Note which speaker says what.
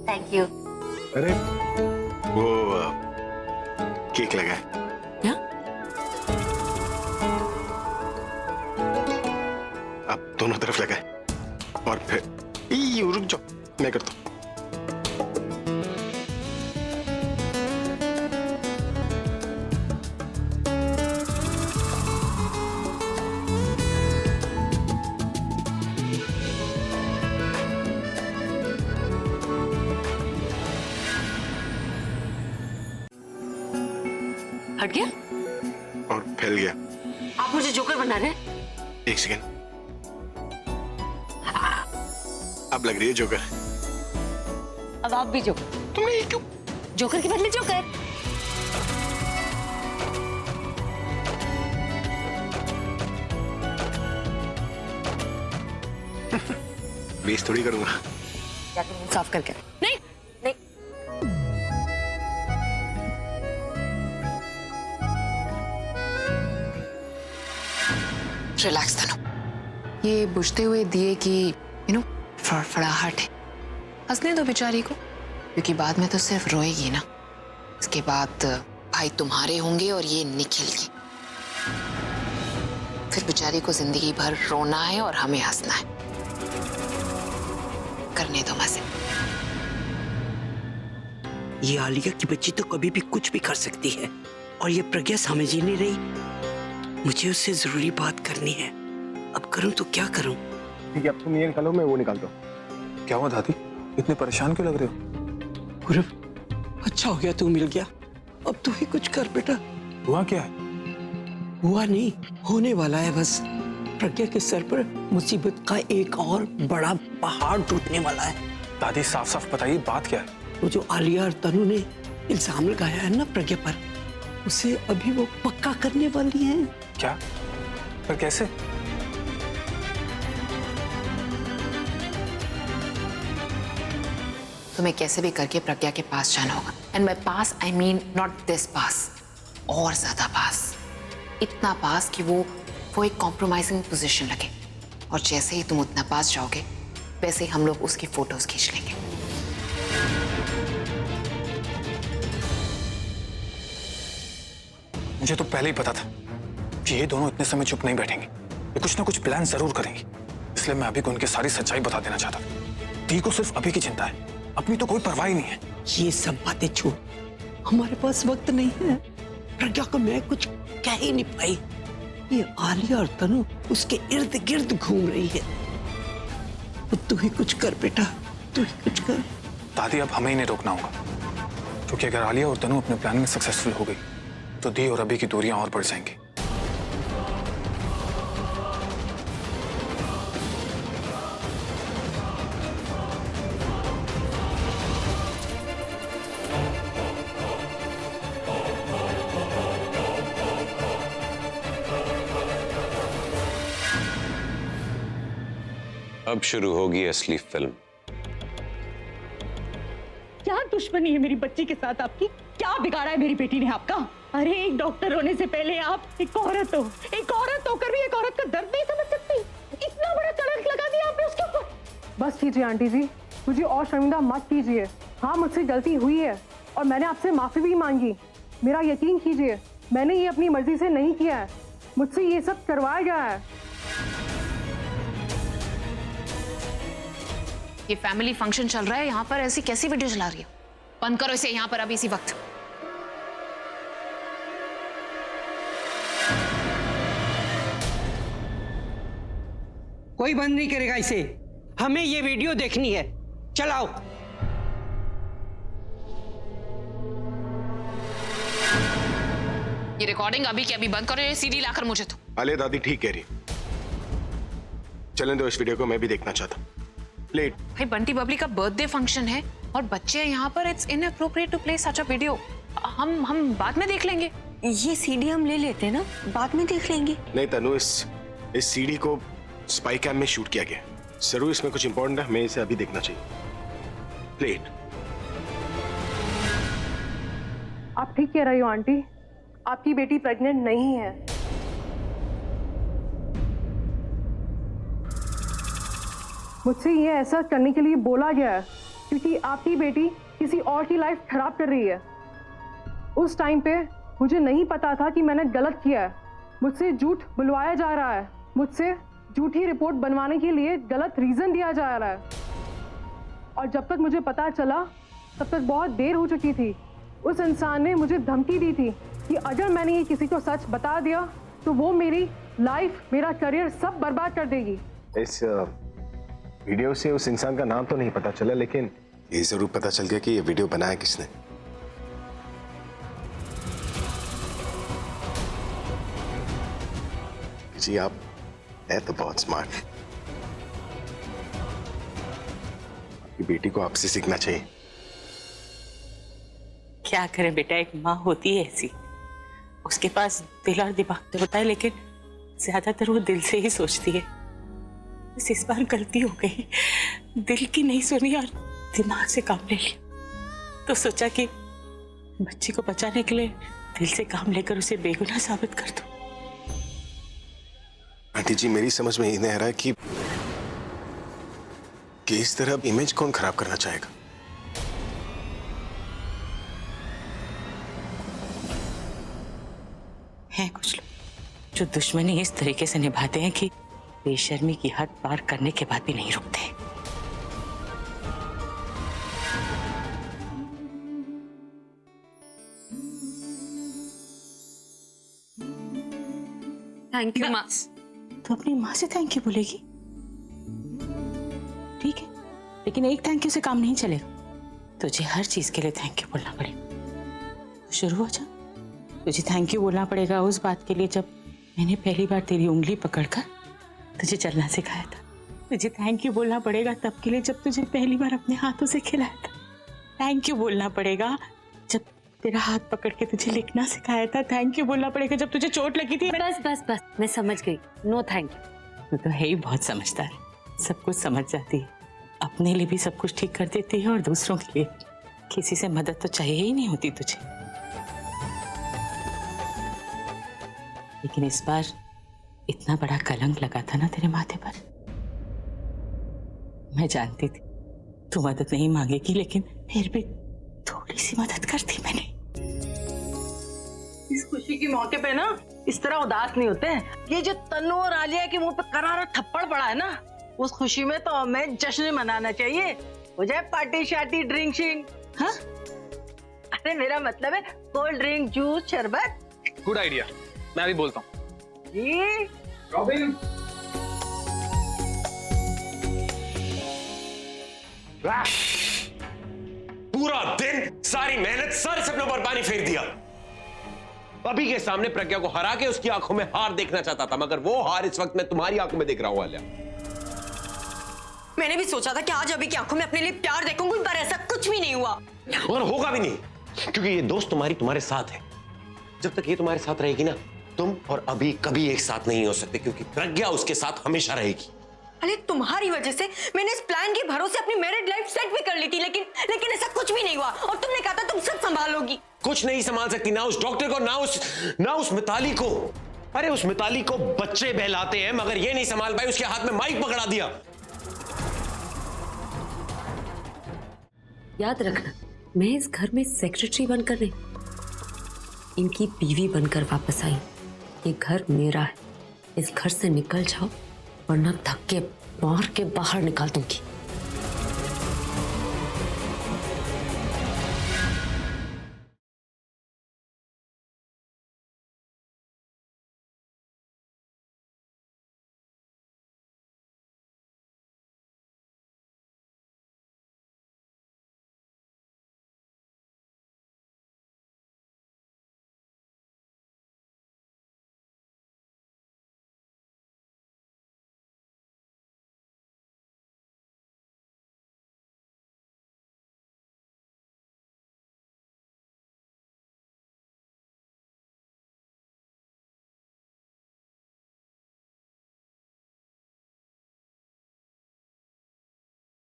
Speaker 1: Thank you.
Speaker 2: अरे वो cake लगा है।
Speaker 1: क्या?
Speaker 2: अब दोनों तरफ लगा है और फिर रुक जाओ, मैं करता हूँ।
Speaker 1: हट गया
Speaker 2: और फैल गया।
Speaker 1: आप मुझे जोकर बना रहे हैं?
Speaker 2: एक सेकेंड, अब लग रही है जोकर।
Speaker 1: अब आप भी जोकर।
Speaker 2: तुमने क्यों?
Speaker 1: जोकर के बदले जोकर।
Speaker 2: बेस थोड़ी करूंगा।
Speaker 1: या तो मुंह साफ करके। नहीं नहीं।
Speaker 3: रिलैक्स तनु, ये बुझते हुए दिए की फड़फड़ाहट है। हंसने दो बेचारी को, क्योंकि बाद में तो सिर्फ रोएगी ना। इसके बाद भाई तुम्हारे होंगे और ये निखिल की। फिर बेचारी को जिंदगी भर रोना है और हमें हंसना है। करने दो मजे।
Speaker 4: ये आलिया की बच्ची तो कभी भी कुछ भी कर सकती है, और ये प्रज्ञा समझ ही नहीं रही। मुझे उससे जरूरी बात करनी है। अब करूं तो क्या करूं?
Speaker 2: ठीक है, अब तुम ये निकालो, मैं वो निकालता हूँ। क्या हुआ दादी, इतने परेशान क्यों लग रहे हो?
Speaker 4: गुरु, अच्छा हो गया तू मिल गया। अब तू ही कुछ कर बेटा।
Speaker 2: हुआ क्या है?
Speaker 4: हुआ नहीं, होने वाला है बस। प्रज्ञा के सर पर मुसीबत का एक और बड़ा पहाड़ टूटने वाला है।
Speaker 5: दादी साफ साफ बताइए, बात क्या है?
Speaker 4: वो जो आलिया और तनु ने इल्जाम लगाया है ना प्रज्ञा पर, उसे अभी वो पक्का करने वाली है।
Speaker 5: क्या? पर कैसे?
Speaker 3: तुम्हें कैसे भी करके प्रज्ञा के पास जाना होगा। And by pass I mean not this pass, और ज्यादा पास। इतना पास कि वो एक कॉम्प्रोमाइजिंग पोजीशन लगे। और जैसे ही तुम उतना पास जाओगे, वैसे ही हम लोग उसकी फोटोज खींच लेंगे।
Speaker 5: मुझे तो पहले ही पता था कि ये दोनों इतने समय चुप नहीं बैठेंगे। ये कुछ ना कुछ प्लान जरूर करेंगी। इसलिए मैं अभी को उनकी सारी सच्चाई बता देना चाहता था। दी को सिर्फ अभी की चिंता है, अपनी तो कोई परवाह ही नहीं है।
Speaker 4: ये सब बातें छोड़, हमारे पास वक्त नहीं है। प्रज्ञा को मैं कुछ कह ही नहीं पाई। ये आलिया और तनु उसके इर्द गिर्द घूम रही है। तो तू ही कुछ कर बेटा, तू ही कुछ कर।
Speaker 5: दादी, अब हमें इन्हें रोकना होगा, क्योंकि अगर आलिया और तनु अपने प्लान में सक्सेसफुल हो गई तो दी और अभी की दूरियां और बढ़ जाएंगी।
Speaker 6: अब शुरू होगी असली फिल्म।
Speaker 7: क्या दुश्मनी है मेरी बच्ची के साथ आपकी? क्या बिगाड़ा है मेरी बेटी ने आपका? अरे एक डॉक्टर होने से पहले आप एक औरत हो। एक औरत होकर भी एक औरत का दर्द नहीं समझ सकती। इतना बड़ा कलंक लगा दिया आपने उसके ऊपर।
Speaker 8: बस कीजिए आंटी जी, मुझे और शर्मिंदा मत कीजिए। हाँ, मुझसे गलती हुई है और मैंने आपसे माफी भी मांगी। मेरा यकीन कीजिए, मैंने ये अपनी मर्जी से नहीं किया है। मुझसे ये सब करवाया गया है।
Speaker 3: ये फैमिली फंक्शन चल रहा है, यहाँ पर ऐसी कैसी वीडियो चला रही है? बंद करो इसे यहाँ पर अभी इसी वक्त।
Speaker 4: कोई बंद नहीं करेगा इसे। हमें ये वीडियो देखनी है। चलाओ।
Speaker 3: ये रिकॉर्डिंग अभी के अभी बंद करो। ये सीडी लाकर मुझे दो।
Speaker 2: आलिया दादी ठीक कह रही। चलें दो इस वीडियो को, मैं भी देखना चाहता हूँ। लेट।
Speaker 3: भाई बंटी बबली का बर्थडे फंक्शन है और बच्चे हैं यहाँ पर। It's inappropriate to play such a video. हम बाद में देख लेंगे।
Speaker 1: ये सीडी हम ले लेते हैं ना, बाद में देख लेंगे।
Speaker 2: नहीं तनु, इस सीडी को स्पाई कैम में शूट किया गया। जरूर इसमें कुछ इंपॉर्टेंट है, हमें इसे अभी देखना चाहिए। लेट।
Speaker 8: आप ठीक कह रही हो आंटी, आपकी बेटी प्रेग्नेंट नहीं है। मुझसे ये ऐसा करने के लिए बोला गया है, क्योंकि आपकी बेटी किसी और की लाइफ खराब कर रही है। उस टाइम पे मुझे नहीं पता था कि मैंने गलत किया है। मुझसे झूठ बुलवाया जा रहा है, मुझसे झूठी रिपोर्ट बनवाने के लिए गलत रीजन दिया जा रहा है। और जब तक मुझे पता चला तब तक बहुत देर हो चुकी थी। उस इंसान ने मुझे धमकी दी थी कि अगर मैंने ये किसी को सच बता दिया तो वो मेरी लाइफ, मेरा करियर सब बर्बाद कर देगी।
Speaker 2: इस वीडियो से उस इंसान का नाम तो नहीं पता चला, लेकिन ये जरूर पता चल गया कि ये वीडियो बनाया किसने। जी आप है तो बहुत स्मार्ट। आपकी बेटी को आपसे सीखना चाहिए।
Speaker 7: क्या करें बेटा, एक माँ होती है ऐसी, उसके पास दिल और दिमाग तो होता है लेकिन ज्यादातर वो दिल से ही सोचती है। बस इस बार गलती हो गई, दिल की नहीं सुनी और दिमाग से काम ले लिया। तो सोचा कि बच्ची को बचाने के लिए दिल से काम लेकर उसे बेगुनाह साबित कर दूं।
Speaker 2: आंटी जी मेरी समझ में ये नहीं आ रहा है कि इस तरह इमेज कौन खराब करना चाहेगा।
Speaker 7: हैं कुछ लोग जो दुश्मनी इस तरीके से निभाते हैं कि बेशर्मी की हद पार करने के बाद भी नहीं रुकते।
Speaker 1: थैंक यू माँ।
Speaker 7: तो अपनी माँ से थैंक यू बोलेगी, ठीक है, लेकिन एक थैंक यू से काम नहीं चलेगा। तुझे हर चीज के लिए थैंक यू बोलना पड़ेगा। तो शुरू हो जा। तुझे थैंक यू बोलना पड़ेगा उस बात के लिए जब मैंने पहली बार तेरी उंगली पकड़कर तुझे चलना सिखाया था। तुझे थैंक यू बोलना पड़ेगा तब के लिए जब तुझे पहली बार अपने हाथों से खिलाया था। थैंक यू बोलना पड़ेगा जब तेरा हाथ पकड़ के तुझे लिखना सिखाया था। थैंक यू बोलना पड़ेगा जब तुझे चोट लगी थी।
Speaker 1: बस बस बस, मैं समझ गई। No thank you.
Speaker 7: तू तो है ही बहुत समझदार, सब कुछ समझ जाती है। अपने लिए भी सब कुछ ठीक कर देती है और दूसरों के लिए किसी से मदद तो चाहिए ही नहीं होती तुझे। लेकिन इस बार इतना बड़ा कलंक लगा था ना तेरे माथे पर। मैं जानती थी तू मदद नहीं मांगेगी, लेकिन फिर भी थोड़ी सी मदद कर दी मैंने।
Speaker 9: इस खुशी की मौके पे ना इस तरह उदास नहीं होते हैं। ये जो तन्नू और आलिया के मुंह पे करारा थप्पड़ पड़ा है ना, उस खुशी में तो हमें जश्न मनाना चाहिए। हो जाए पार्टी शार्टी ड्रिंक शिंक। हाँ, अरे मेरा मतलब है कोल्ड ड्रिंक, जूस, शरबत।
Speaker 5: गुड आइडिया, मैं अभी बोलता हूँ।
Speaker 9: जी
Speaker 5: रॉबिन,
Speaker 6: पूरा दिन सारी मेहनत सारे सपनों पर पानी फेर दिया। अभी के सामने प्रज्ञा को हरा के उसकी आंखों में हार देखना चाहता था, मगर वो हार इस वक्त मैं तुम्हारी आंखों में देख रहा हूं आलिया।
Speaker 1: मैंने भी सोचा था कि आज अभी की आंखों में अपने लिए प्यार देखूंगी, पर ऐसा कुछ भी नहीं हुआ
Speaker 6: और होगा भी नहीं, क्योंकि ये दोस्त तुम्हारे साथ है। जब तक ये तुम्हारे साथ रहेगी ना, तुम और अभी कभी एक साथ नहीं हो सकते, क्योंकि प्रज्ञा उसके साथ हमेशा रहेगी।
Speaker 1: अरे तुम्हारी वजह से मैंने इस प्लान के भरोसे अपनी मैरिड लाइफ सेट भी कर ली थी, लेकिन ऐसा कुछ भी नहीं हुआ। और तुमने कहा था तुम सब संभालोगी।
Speaker 6: कुछ नहीं संभाल सकती, ना उस डॉक्टर को, ना उस मिताली को। अरे उस मिताली को बच्चे बहलाते हैं, मगर ये नहीं संभाल पाई, उसके हाथ में माइक पकड़ा दिया।
Speaker 1: याद रखना, मैं इस घर में सेक्रेटरी बनकर नहीं, इनकी बीवी बनकर वापस आई। ये घर मेरा है, इस घर से निकल जाओ वरना धक्के मार के बाहर निकाल दूंगी।